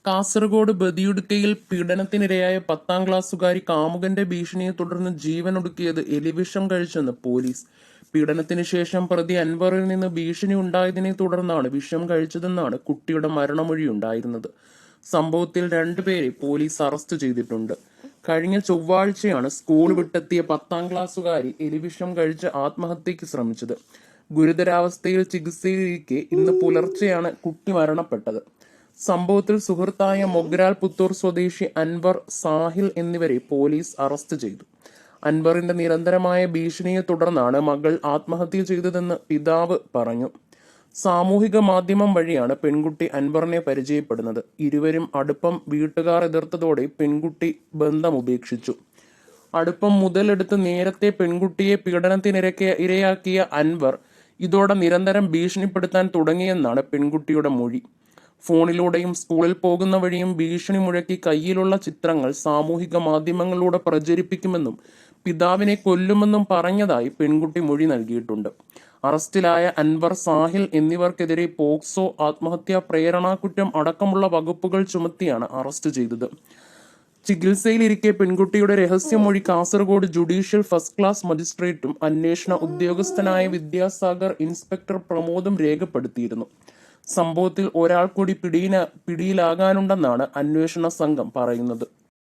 കാസർഗോഡ് ബദിയുടുക്കയിൽ പീഡനത്തിനിരയായ 10ാം ക്ലാസ്സുകാരി കാമുകന്റെ ഭീഷണിയെ തുടർന്ന് ജീവനൊടുക്കിയത് എലിവിഷം കഴിച്ചെന്ന് പോലീസ്. പീഡനത്തിന് ശേഷം പ്രതി അൻവറിൽ നിന്ന് ഭീഷണി ഉണ്ടായതിനെ തുടർന്നാണ് വിഷം കഴിച്ചതെന്നാണ് കുട്ടിയുടെ മരണമൊഴിയുണ്ടായിരുന്നത്. സംഭവത്തിൽ 2 പേരെ പോലീസ് അറസ്റ്റ് ചെയ്തിട്ടുണ്ട്. കഴിഞ്ഞ ചൊവ്വാഴ്ചയാണ് സ്കൂൾ വിട്ടെത്തിയ 10ാം ക്ലാസ്സുകാരി എലിവിഷം കഴിച്ച് ആത്മഹത്യക്ക് ശ്രമിച്ചത്. ഗുരുതരാവസ്ഥയിൽ ചികിത്സയിലിരിക്കെ ഇന്ന് പുലർച്ചെയാണ് കുട്ടി മരണപ്പെട്ടത്. സംഭവത്തിൽ സുഹൃത്തായ മൊഗ്രാൽ പുത്തൂർ സ്വദേശി അൻവർ, സാഹിൽ എന്നിവരെ പോലീസ് അറസ്റ്റ് ചെയ്തു. അൻവറിന്റെ നിരന്തരമായ ഭീഷണിയെ തുടർന്നാണ് മകൾ ആത്മഹത്യ ചെയ്തതെന്ന് പിതാവ് പറഞ്ഞു. സാമൂഹിക മാധ്യമം വഴിയാണ് പെൺകുട്ടി അൻവറിനെ പരിചയപ്പെടുന്നത്. ഇരുവരും അടുപ്പം വീട്ടുകാർ എതിർത്തതോടെ പെൺകുട്ടി ബന്ധം ഉപേക്ഷിച്ചു. അടുപ്പം മുതലെടുത്ത് നേരത്തെ പെൺകുട്ടിയെ ഇരയാക്കിയ അൻവർ ഇതോടെ നിരന്തരം ഭീഷണിപ്പെടുത്താൻ തുടങ്ങിയെന്നാണ് പെൺകുട്ടിയുടെ മൊഴി. ഫോണിലൂടെയും സ്കൂളിൽ പോകുന്ന വഴിയും ഭീഷണി മുഴക്കി കയ്യിലുള്ള ചിത്രങ്ങൾ സാമൂഹിക മാധ്യമങ്ങളിലൂടെ പ്രചരിപ്പിക്കുമെന്നും പിതാവിനെ കൊല്ലുമെന്നും പറഞ്ഞതായി പെൺകുട്ടി മൊഴി നൽകിയിട്ടുണ്ട്. അറസ്റ്റിലായ അൻവർ, സാഹിൽ എന്നിവർക്കെതിരെ പോക്സോ, ആത്മഹത്യാ പ്രേരണാകുറ്റം അടക്കമുള്ള വകുപ്പുകൾ ചുമത്തിയാണ് അറസ്റ്റ് ചെയ്തത്. ചികിത്സയിലിരിക്കെ പെൺകുട്ടിയുടെ രഹസ്യമൊഴി കാസർഗോഡ് ജുഡീഷ്യൽ ഫസ്റ്റ് ക്ലാസ് മജിസ്ട്രേറ്റും അന്വേഷണ ഉദ്യോഗസ്ഥനായ വിദ്യാസാഗർ ഇൻസ്പെക്ടർ പ്രമോദും രേഖപ്പെടുത്തിയിരുന്നു. സംഭവത്തിൽ ഒരാൾ കൂടി പിടിയിലാകാനുണ്ടെന്നാണ് അന്വേഷണ സംഘം പറയുന്നത്.